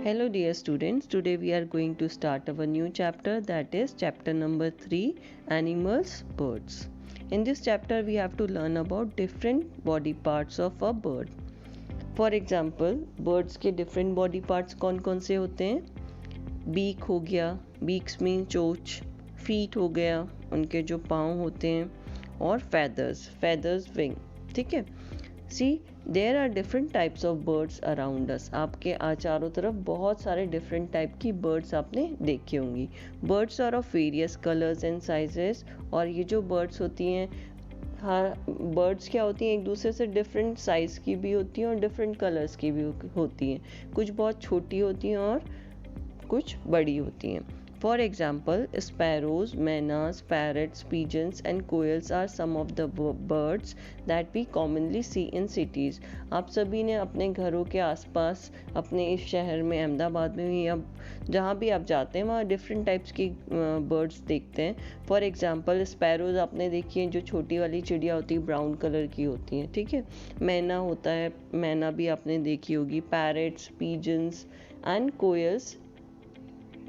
Hello dear students, today we are going to start our new chapter, that is chapter number 3, Animals, Birds. In this chapter we have to learn about different body parts of a bird. For example, birds के different body parts कौन कौन से होते हैं? Beak हो गया, beaks mean चोंच, feet हो गया, उनके जो पाँव होते हैं, और feathers विंग. ठीक है. See there are different types of birds around us. आपके चारों तरफ बहुत सारे डिफरेंट टाइप की बर्ड्स आपने देखी होंगी. Birds are of various colours and sizes. और ये जो बर्ड्स होती हैं, हाँ, बर्ड्स क्या होती हैं, एक दूसरे से डिफरेंट साइज़ की भी होती हैं और डिफरेंट कलर्स की भी होती हैं. कुछ बहुत छोटी होती हैं और कुछ बड़ी होती हैं. For example, sparrows, मैनास, parrots, pigeons and quails are some of the birds that we commonly see in cities. आप सभी ने अपने घरों के आसपास, अपने इस शहर में, अहमदाबाद में या जहाँ भी आप जाते हैं वहाँ डिफरेंट टाइप्स की बर्ड्स देखते हैं. फॉर एग्जांपल स्पैरोज आपने देखी है, जो छोटी वाली चिड़िया होती है, ब्राउन कलर की होती हैं. ठीक है. मैना होता है, मैना भी आपने देखी होगी. पैरट्स, पिजन्स एंड कोयल्स,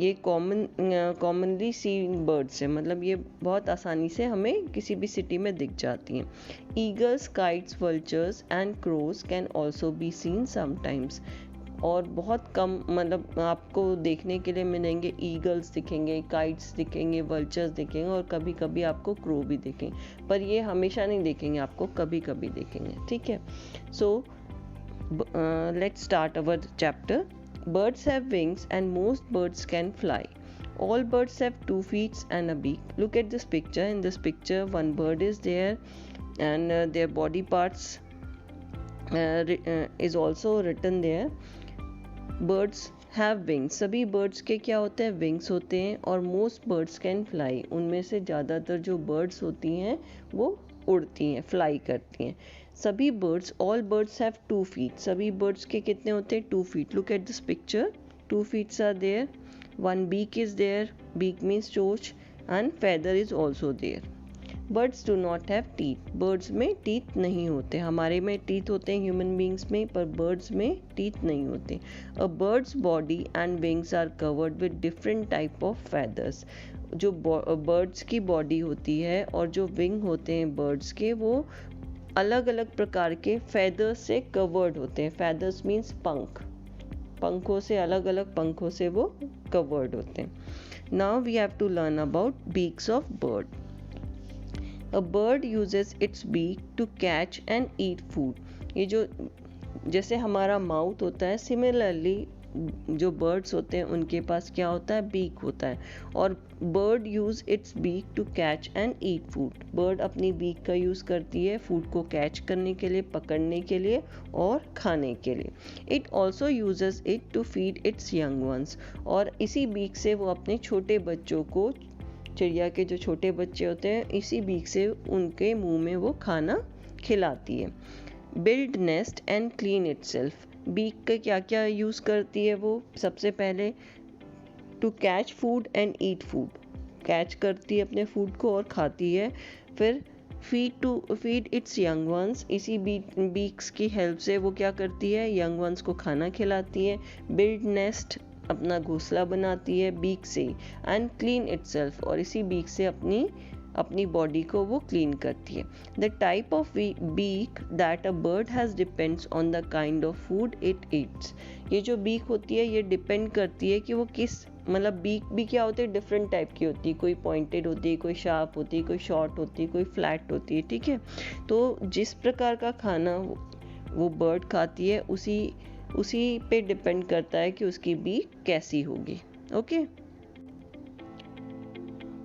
ये कॉमनली सीन बर्ड्स हैं, मतलब ये बहुत आसानी से हमें किसी भी सिटी में दिख जाती हैं. Eagles, kites, vultures and crows can also be seen sometimes. और बहुत कम, मतलब आपको देखने के लिए मिलेंगे. ईगल्स दिखेंगे, काइट्स दिखेंगे, वल्चर्स दिखेंगे और कभी कभी आपको क्रो भी दिखेंगे. पर ये हमेशा नहीं देखेंगे, आपको कभी कभी देखेंगे. ठीक है. So let's start our chapter. Birds have wings and most birds can fly. All birds have 2 feet and a beak. Look at this picture. In this picture, one bird is there and their body parts is also written there. Birds have wings. सभी birds के क्या होते हैं? Wings होते हैं. और most birds can fly. उनमें से ज़्यादातर जो birds होती हैं वो उड़ती हैं, फ्लाई करती हैं. सभी birds, all birds have 2 feet. सभी बर्ड्स के कितने होते हैं? 2 feet. Look at this picture. 2 feet are there. One beak is there. Beak means चोंच. And feather is also there. Birds do not have teeth. Birds में teeth नहीं होते. हमारे में टीथ होते हैं ह्यूमन बींग्स में, पर बर्ड्स में टीथ नहीं होते. A bird's body and wings are covered with different type of feathers. जो बर्ड्स की बॉडी होती है और जो विंग होते हैं बर्ड्स के, वो अलग अलग प्रकार के फेदर्स से कवर्ड होते हैं. फेदर्स मीन्स पंख. पंखों से, अलग अलग पंखों से वो कवर्ड होते हैं. Now we have to learn about beaks of bird. A bird uses its beak to catch and eat food. ये जो जैसे हमारा माउथ होता है, सिमिलरली जो बर्ड्स होते हैं उनके पास क्या होता है? बीक होता है. और bird use its beak to catch and eat food. Bird अपनी बीक का यूज़ करती है फूड को कैच करने के लिए, पकड़ने के लिए और खाने के लिए. It also uses it to feed its young ones. और इसी बीक से वो अपने छोटे बच्चों को, चिड़िया के जो छोटे बच्चे होते हैं, इसी बीक से उनके मुंह में वो खाना खिलाती है. Build nest and clean itself. Beak का क्या क्या यूज़ करती है वो? सबसे पहले to catch food and eat food. Catch करती है अपने फूड को और खाती है. फिर फीड इट्स यंग वंस. इसी बीक्स की हेल्प से वो क्या करती है? यंग वंस को खाना खिलाती है. बिल्ड नेस्ट, अपना घोंसला बनाती है बीक से. एंड क्लीन इटसेल्फ, और इसी बीक से अपनी बॉडी को वो क्लीन करती है. The type of beak that a bird has depends on the kind of food it eats. ये जो बीक होती है ये डिपेंड करती है कि वो किस, मतलब बीक भी क्या होती है? डिफरेंट टाइप की होती है. कोई पॉइंटेड होती है, कोई शार्प होती है, कोई शॉर्ट होती है, कोई फ्लैट होती है. ठीक है. तो जिस प्रकार का खाना वो बर्ड खाती है उसी पे डिपेंड करता है कि उसकी बीक कैसी होगी. Okay.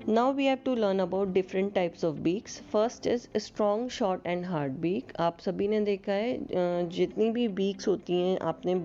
Now we have to learn about different types of beaks. First is strong, short and hard beak. आप सभी ने देखा है जितनी भी beaks होती हैं, आपने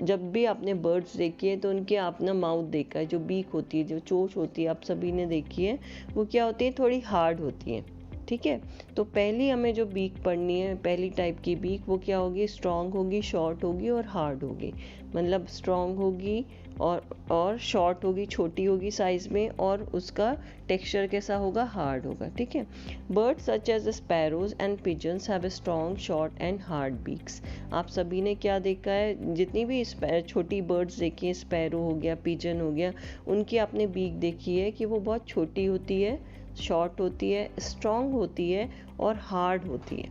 जब भी आपने बर्ड्स देखी है तो उनके आपने माउथ देखा है. जो बीक होती है, जो चोंच होती है, आप सभी ने देखी है, वो क्या होती है? थोड़ी हार्ड होती है. ठीक है। तो पहली हमें जो बीक पढ़नी है, पहली टाइप की बीक, वो क्या होगी? स्ट्रॉन्ग होगी, शॉर्ट होगी और हार्ड होगी। मतलब स्ट्रॉन्ग होगी और शॉर्ट होगी, छोटी होगी साइज में, और उसका टेक्सचर कैसा होगा? हार्ड होगा। ठीक है। Birds such as sparrows and pigeons have strong, short and hard beaks. आप सभी ने क्या देखा है? जितनी भी छोटी बर्ड्स देखी है, स्पैरो हो गया, पिजन हो गया, उनकी आपने बीक देखी है कि वो बहुत छोटी होती है, शॉर्ट होती है, स्ट्रॉन्ग होती है और हार्ड होती है।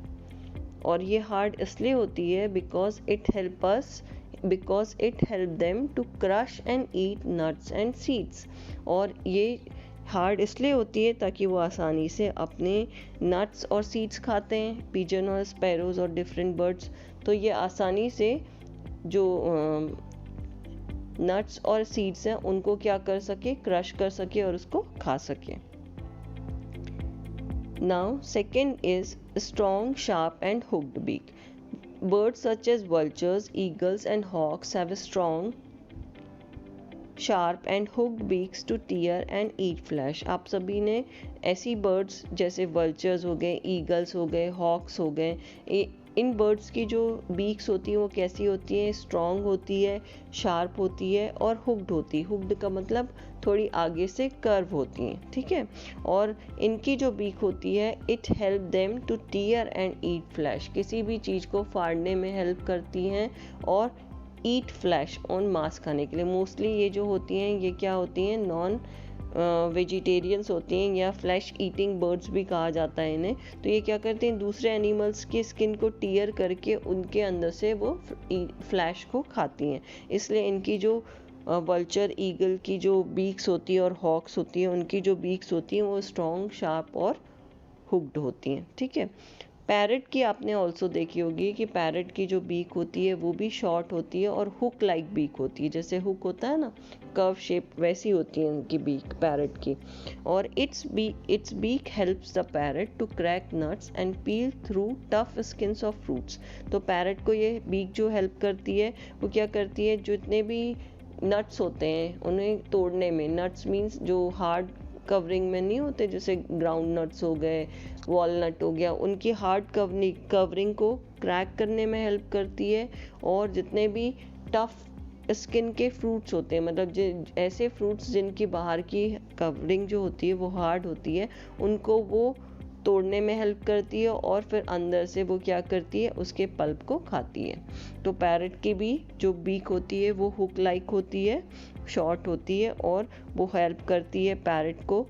और ये हार्ड इसलिए होती है because it help them to crush and eat nuts and seeds. और ये हार्ड इसलिए होती है ताकि वो आसानी से अपने नट्स और सीड्स खाते हैं, पिजन और स्पैरोज और डिफरेंट बर्ड्स। तो ये आसानी से जो नट्स और सीड्स हैं उनको क्या कर सके? क्रश कर सके और उसको खा सके। Now, second is strong, sharp, and hooked beak. Birds such as vultures, eagles, and hawks have a strong, sharp, and hooked beaks to tear and eat flesh. आप सभी ने ऐसी birds जैसे vultures हो गए, eagles हो गए, hawks हो गए, इन बर्ड्स की जो बीक्स होती हैं वो कैसी होती हैं? स्ट्रॉन्ग होती है, शार्प होती है और हुक्ड होती है। हुक्ड का मतलब थोड़ी आगे से कर्व होती हैं। ठीक है। और इनकी जो बीक होती है, it help them to tear and eat flesh. किसी भी चीज़ को फाड़ने में हेल्प करती हैं और ईट फ्लैश ऑन मांस खाने के लिए। मोस्टली ये जो होती हैं ये क्या होती हैं? नॉन वेजिटेरियंस होती हैं या फ्लैश ईटिंग बर्ड्स भी कहा जाता है इन्हें। तो ये क्या करते हैं? दूसरे एनिमल्स की स्किन को टीयर करके उनके अंदर से वो फ्लैश को खाती हैं। इसलिए इनकी जो वल्चर, ईगल की जो बीक्स होती है और हॉक्स होती है, उनकी जो बीक्स होती हैं वो स्ट्रॉन्ग, शार्प और हुक्ड होती हैं। ठीक है। पैरट की आपने ऑल्सो देखी होगी कि पैरट की जो बीक होती है वो भी शॉर्ट होती है और हुक लाइक बीक होती है। जैसे हुक होता है ना, कर्व शेप, वैसी होती है उनकी बीक, पैरट की। और its beak helps the parrot to crack nuts and peel through tough skins of fruits. तो पैरट को ये बीक जो हेल्प करती है, वो क्या करती है? जितने भी नट्स होते हैं उन्हें तोड़ने में, नट्स मीन्स जो हार्ड कवरिंग में नहीं होते, जैसे ग्राउंड नट्स हो गए, वॉलनट हो गया, उनकी हार्ड कवरिंग को क्रैक करने में हेल्प करती है। और जितने भी टफ स्किन के फ्रूट्स होते हैं, मतलब ऐसे फ्रूट्स जिनकी बाहर की कवरिंग जो होती है वो हार्ड होती है, उनको वो तोड़ने में हेल्प करती है और फिर अंदर से वो क्या करती है? उसके पल्प को खाती है। तो पैरट की भी जो बीक होती है वो हुक लाइक होती है, शॉर्ट होती है और वो हेल्प करती है पैरट को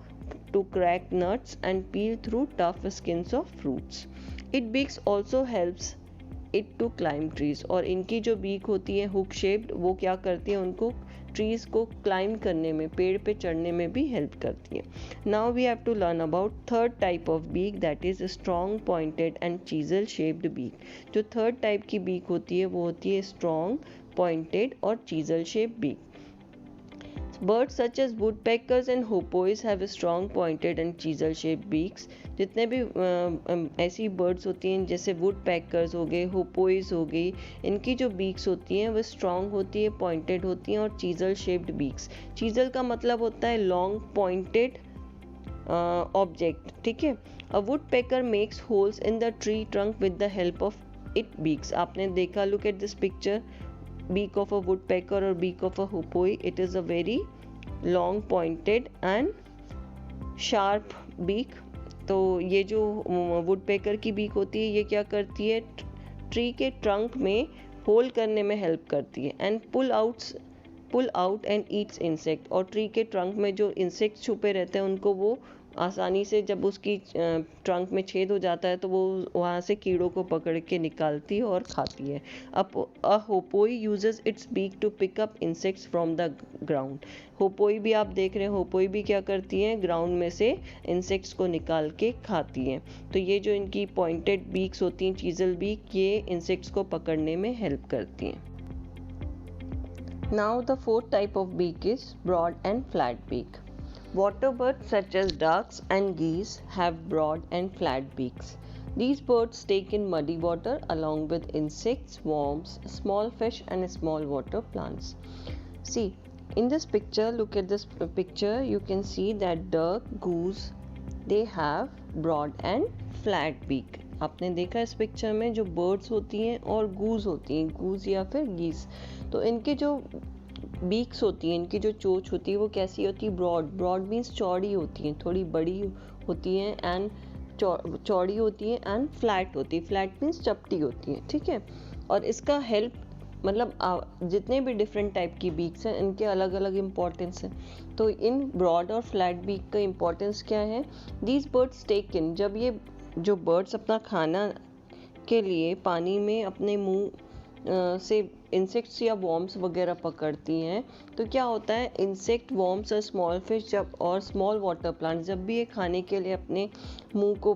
to crack nuts and peel through tough skins of fruits. It beaks also helps it to climb trees. और इनकी जो बीक होती है हुक शेप्ड, वो क्या करती है? उनको ट्रीज को क्लाइंब करने में, पेड़ पे चढ़ने में भी हेल्प करती है। Now we have to learn about third type of beak, that is strong, pointed and chisel shaped beak. जो थर्ड टाइप की बीक होती है वो होती है स्ट्रॉन्ग, पॉइंटेड और chisel shaped beak. Birds such as woodpeckers and hoopoes have strong pointed and chisel shaped beaks. जितने भी ऐसी बर्ड्स होती हैं जैसे वुडपेकर्स हो गए, होपोइज हो गई, इनकी जो बीक्स होती हैं वो स्ट्रॉन्ग होती है, पॉइंटेड होती हैं और चीजल शेप्ड बीक्स। चीजल का मतलब होता है लॉन्ग पॉइंटेड ऑब्जेक्ट। ठीक है। A woodpecker makes holes in the tree trunk with the help of it beaks. आपने देखा, look at this picture, beak of a woodpecker or beak of a hoopoe. It is a very long pointed and sharp beak. तो ये जो woodpecker की beak होती है ये क्या करती है? ट्री के ट्रंक में होल करने में हेल्प करती है and pull out and eats insect. और ट्री के ट्रंक में जो इंसेक्ट छुपे रहते हैं उनको वो आसानी से, जब उसकी ट्रंक में छेद हो जाता है तो वो वहाँ से कीड़ों को पकड़ के निकालती है और खाती है। A hoopoe uses its beak to pick up insects from the ground. Hoopoe भी आप देख रहे हैं, होपोई भी क्या करती हैं? ग्राउंड में से इंसेक्ट्स को निकाल के खाती हैं। तो ये जो इनकी पॉइंटेड बीक्स होती हैं, चीजल बीक, ये इंसेक्ट्स को पकड़ने में हेल्प करती हैं। Now the fourth type of beak is broad and flat beak. Water birds such as ducks and geese have broad and flat beaks. These birds take in muddy water along with insects, worms, small fish and small water plants. See, in this picture, look at this picture, you can see that duck, goose, they have broad and flat beak. आपने देखा इस picture में जो birds होती हैं और गूज होती हैं, गूज या फिर गीस, तो इनके जो बीक्स होती हैं, इनकी जो चोंच होती है वो कैसी होती है? ब्रॉड। ब्रॉड मीन्स चौड़ी होती हैं, थोड़ी बड़ी होती हैं, एंड चौड़ी होती है, एंड फ्लैट होती है। फ्लैट मीन्स चपटी होती है, ठीक है। और इसका हेल्प मतलब जितने भी डिफरेंट टाइप की बीक्स हैं इनके अलग अलग इम्पोर्टेंस है। तो इन ब्रॉड और फ्लैट बीक का इम्पोर्टेंस क्या है? दीज बर्ड्स टेक इन, जब ये जो बर्ड्स अपना खाना के लिए पानी में अपने मुंह से इंसेक्ट्स या वॉर्म्स वगैरह पकड़ती हैं, तो क्या होता है, इंसेक्ट, वॉर्म्स और स्मॉल फिश जब और स्मॉल वाटर प्लांट जब भी ये खाने के लिए अपने मुंह को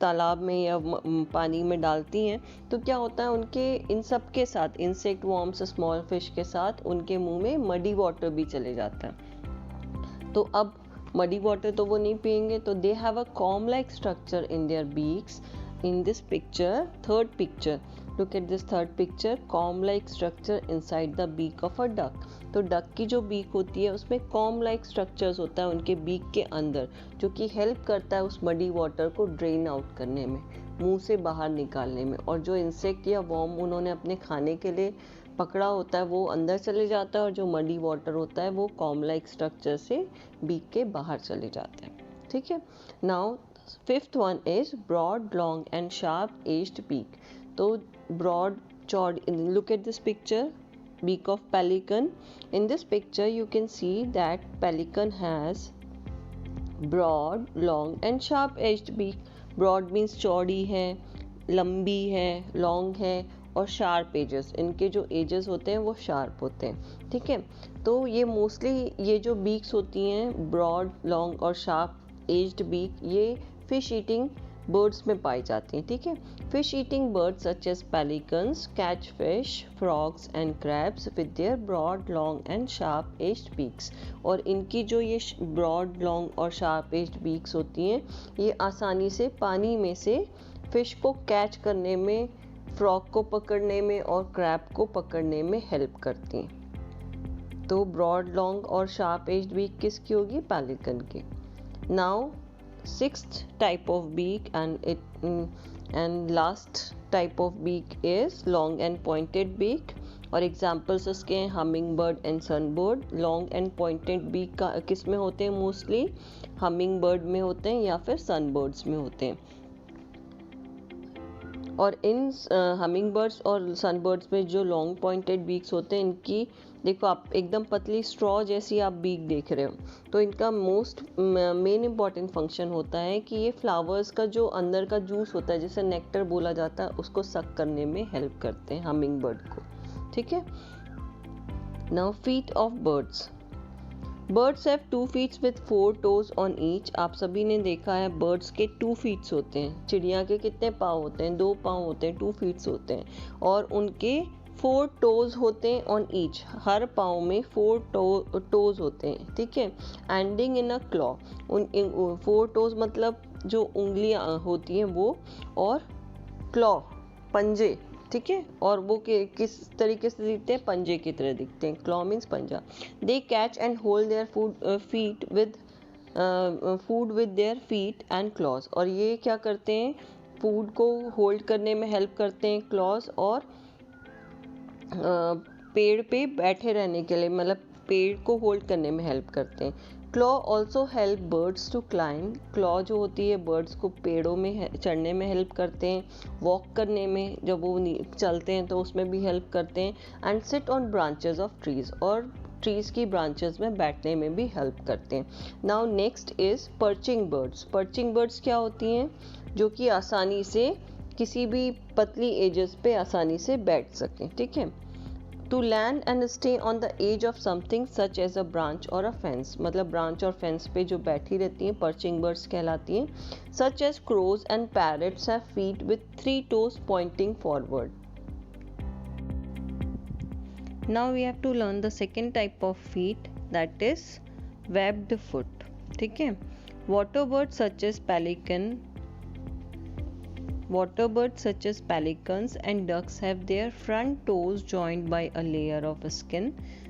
तालाब में या पानी में डालती हैं, तो क्या होता है, उनके इन सब के साथ, इंसेक्ट, वॉर्म्स, स्मॉल फिश के साथ उनके मुंह में मडी वाटर भी चले जाता है। तो अब मडी वाटर तो वो नहीं पियेंगे, तो they have a com like structure in their beaks. In this picture, third picture, look at this third picture, comb like structure inside the beak of a duck। तो डक की जो beak होती है उसमें कॉम लाइक स्ट्रक्चर्स होता है उनके beak के अंदर, जो कि हेल्प करता है उस मडी वाटर को ड्रेन आउट करने में, मुंह से बाहर निकालने में। और जो इंसेक्ट या वॉर्म उन्होंने अपने खाने के लिए पकड़ा होता है वो अंदर चले जाता है, और जो मडी वाटर होता है वो कॉम लाइक स्ट्रक्चर से बीक के बाहर चले जाते हैं, ठीक है। Now fifth one is broad, long and sharp edged beak. तो broad, chord, look at this picture, beak of pelican. In this picture you can see that pelican has broad, long and sharp edged beak। broad means चौड़ी है, लंबी है, long है, और sharp edges, इनके जो edges होते हैं वो sharp होते हैं, ठीक है। तो ये mostly ये जो beaks होती हैं, broad, long और sharp edged beak, ये fish eating बर्ड्स में पाई जाती हैं, ठीक है। Fish eating birds such as pelicans catch fish, frogs and crabs with their broad, long and sharp edged beaks. और इनकी जो ये ब्रॉड, लॉन्ग और शार्प एज्ड बीक्स होती हैं, ये आसानी से पानी में से फिश को कैच करने में, फ्रॉग को पकड़ने में और क्रैब को पकड़ने में हेल्प करती हैं। तो ब्रॉड, लॉन्ग और शार्प एज्ड बीक किसकी होगी? पेलिकन की। Now sixth type of beak and last type of beak is long and pointed beak। और एग्जाम्पल्स उसके हैं humming bird and sunbird. Long and pointed beak का किस में होते हैं? मोस्टली हमिंग बर्ड में होते हैं या फिर सनबर्ड्स में होते हैं। और इन हमिंग बर्ड्स और सनबर्ड्स में जो लॉन्ग पॉइंटेड बीक्स होते हैं, इनकी देखो आप एकदम पतली स्ट्रॉ जैसी आप बीक देख रहे हो, तो इनका मोस्ट मेन इम्पॉर्टेंट फंक्शन होता है कि ये फ्लावर्स का जो अंदर का जूस होता है, जिसे नेक्टर बोला जाता है, उसको सक करने में हेल्प करते हैं हमिंग बर्ड को, ठीक है। Now feet of birds. Birds have 2 feet with 4 toes on each। आप सभी ने देखा है बर्ड्स के 2 feet होते हैं। चिड़िया के कितने पाँव होते हैं? 2 पाँव होते हैं, 2 feet होते हैं, और उनके 4 toes होते हैं ऑन ईच। हर पाँव में 4 toes होते हैं, ठीक है। Ending in a claw. उन 4 toes मतलब जो उंगलियां होती हैं वो, और क्लॉ पंजे, ठीक है। और वो किस तरीके से दिखते हैं? पंजे की तरह दिखते हैं। क्लॉ मीन्स पंजा। They catch and hold their food with their feet and claws. और ये क्या करते हैं? फूड को होल्ड करने में हेल्प करते हैं क्लॉज, और पेड़ पे बैठे रहने के लिए, मतलब पेड़ को होल्ड करने में हेल्प करते हैं। Claw also help birds to climb. Claw जो होती है बर्ड्स को पेड़ों में चढ़ने में हेल्प करते हैं, वॉक करने में, जब वो चलते हैं तो उसमें भी हेल्प करते हैं। And sit on branches of trees, और ट्रीज की ब्रांचेस में बैठने में भी हेल्प करते हैं। Now next is perching birds. Perching birds क्या होती हैं? जो कि आसानी से किसी भी पतली एजेस पे आसानी से बैठ सकें, ठीक है। To land and stay on the edge of something such as a branch और अ फेंस। मतलब ब्रांच और फेंस पे जो बैठी रहती हैं पर्चिंग बर्ड्स कहलाती हैं। Such as crows and parrots have feet with 3 toes pointing forward. Now we have to learn the second type of feet, that is webbed foot, ठीक है। Water birds such as pelican, water birds such as pelicans and ducks have their front toes joined by a layer of skin.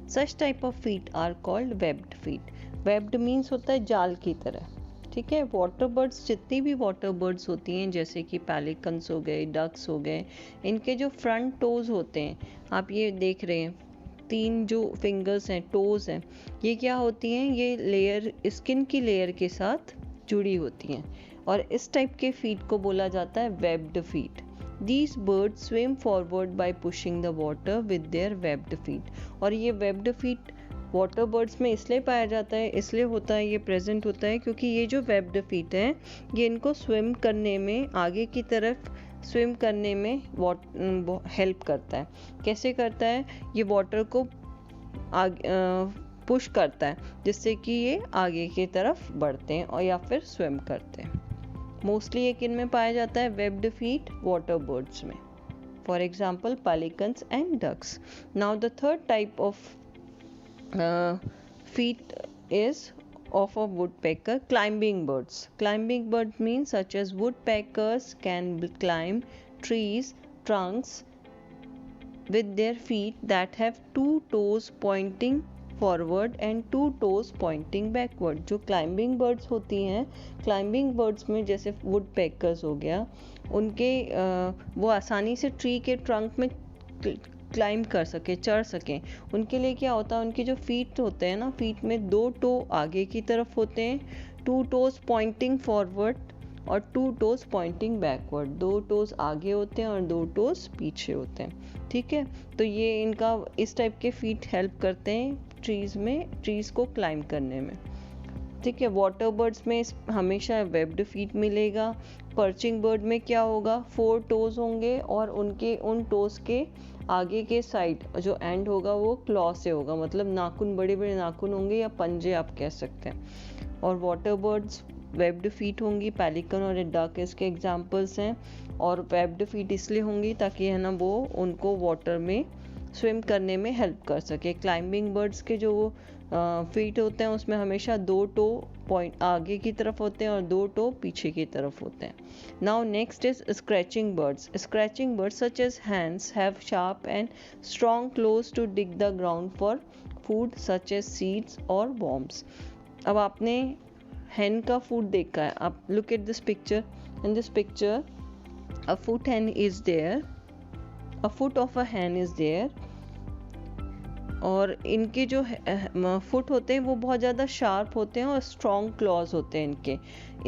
Such type of feet are called webbed feet। webbed means होता है जाल की तरह, ठीक है। Water birds, जितनी भी water birds होती हैं जैसे कि पेलिकन्स हो गए, डक्स हो गए, इनके जो फ्रंट टोज होते हैं, आप ये देख रहे हैं 3 जो फिंगर्स हैं, टोज हैं, ये क्या होती हैं, ये लेयर, स्किन की लेयर के साथ जुड़ी होती हैं और इस टाइप के फीट को बोला जाता है webbed feet. These birds swim forward by pushing the water with their webbed feet। और ये webbed feet वाटर बर्ड्स में इसलिए पाया जाता है, इसलिए होता है, ये प्रेजेंट होता है क्योंकि ये जो वेब्ड फीट हैं ये इनको स्विम करने में, आगे की तरफ स्विम करने में हेल्प करता है। कैसे करता है, ये वाटर को पुश करता है जिससे कि ये आगे की तरफ बढ़ते हैं और या फिर स्विम करते हैं। मोस्टली ये किन में पाया जाता है, वेब्ड फीट वाटर बर्ड्स में, for example pelicans and ducks. Now the third type of feet is of a woodpecker, climbing birds। Climbing birds means such as woodpeckers can climb trees, trunks with their feet that have 2 toes pointing forward and 2 toes pointing backward। जो climbing birds होती हैं, climbing birds में जैसे woodpeckers हो गया, उनके वो आसानी से ट्री के ट्रंक में क्लाइंब कर सके, चढ़ सकें, उनके लिए क्या होता है, उनके जो फीट होते हैं ना, फीट में 2 टो आगे की तरफ होते हैं, 2 टोज पॉइंटिंग फॉरवर्ड और 2 टोज पॉइंटिंग बैकवर्ड। 2 टोज आगे होते हैं और 2 टोज पीछे होते हैं। ठीक है, तो ये इनका इस टाइप के फीट हेल्प करते हैं ट्रीज को क्लाइंब करने में। ठीक है, वाटर बर्ड्स में हमेशा वेब्ड फीट मिलेगा। पर्चिंग बर्ड में क्या होगा, 4 टोज होंगे और उन टोज के आगे के साइड जो एंड होगा वो क्लॉ से होगा, मतलब नाखून, बड़े बड़े नाखून होंगे या पंजे आप कह सकते हैं। और वाटर बर्ड्स वेब्ड फीट होंगी, पेलिकन और डक इसके एग्जांपल्स हैं। और वेब्ड फीट इसलिए होंगी ताकि है ना वो उनको वाटर में स्विम करने में हेल्प कर सके। क्लाइंबिंग बर्ड्स के जो फीट होते हैं उसमें हमेशा 2 टो पॉइंट आगे की तरफ होते हैं और 2 टो पीछे की तरफ होते हैं। Now next is scratching birds. Scratching birds such as hens have sharp and strong claws to dig the ground for food such as seeds और वॉर्म्स। अब आपने hen का फूड देखा है, आप look at this picture. In this picture a foot hen is there, a foot of a hen is there। और इनके जो फुट होते हैं वो बहुत ज़्यादा शार्प होते हैं और स्ट्रॉन्ग क्लॉज होते हैं इनके,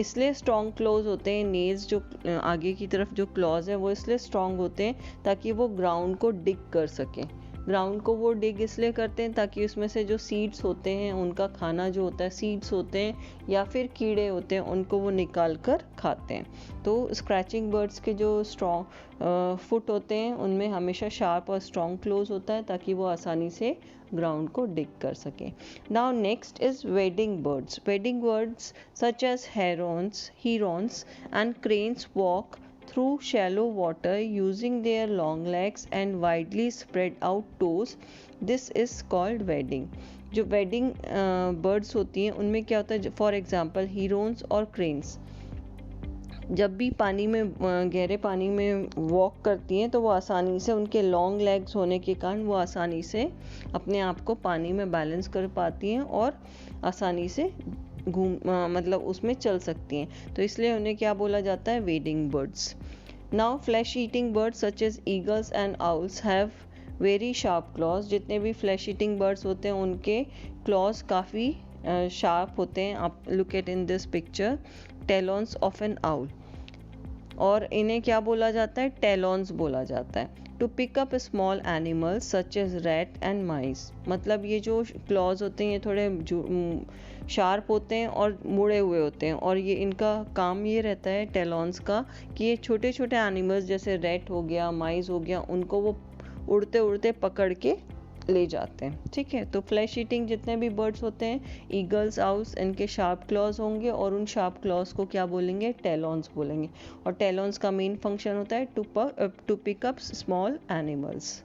इसलिए स्ट्रॉन्ग क्लॉज होते हैं। नेल्स जो आगे की तरफ जो क्लॉज है वो इसलिए स्ट्रॉन्ग होते हैं ताकि वो ग्राउंड को डिग कर सकें। ग्राउंड को वो डिग इसलिए करते हैं ताकि उसमें से जो सीड्स होते हैं, उनका खाना जो होता है, सीड्स होते हैं या फिर कीड़े होते हैं, उनको वो निकाल कर खाते हैं। तो स्क्रैचिंग बर्ड्स के जो स्ट्रॉन्ग फुट होते हैं उनमें हमेशा शार्प और स्ट्रॉन्ग क्लोज होता है ताकि वो आसानी से ग्राउंड को डिग कर सकें। Now next is wading birds. Wading birds such as herons and cranes walk through shallow water using their long legs and widely spread out toes। This is called wading। जो wedding birds होती हैं उनमें क्या होता है, for example Heron's और cranes जब भी पानी में, गहरे पानी में वॉक करती हैं तो वो आसानी से, उनके लॉन्ग लेग्स होने के कारण वो आसानी से अपने आप को पानी में बैलेंस कर पाती हैं और आसानी से मतलब उसमें चल सकती हैं, तो इसलिए उन्हें क्या बोला जाता है, wading birds. Now flesh eating birds such as eagles and owls have very sharp claws. जितने भी फ्लैश ईटिंग बर्ड्स होते हैं उनके क्लॉज काफ़ी शार्प होते हैं। आप look at in this picture talons of an owl. और इन्हें क्या बोला जाता है, टेलॉन्स बोला जाता है। To pick up small animals such as rat and mice. मतलब ये जो क्लॉज होते हैं ये थोड़े शार्प होते हैं और मुड़े हुए होते हैं, और ये इनका काम ये रहता है टेलॉन्स का कि ये छोटे छोटे एनिमल्स जैसे रैट हो गया, माइस हो गया, उनको वो उड़ते उड़ते पकड़ के ले जाते हैं। ठीक है, तो फ्लैश ईटिंग जितने भी बर्ड्स होते हैं, ईगल्स, आउल्स, इनके शार्प क्लॉज होंगे और उन शार्प क्लॉज को क्या बोलेंगे, टेलॉन्स बोलेंगे। और टेलॉन्स का मेन फंक्शन होता है to pick up small animals.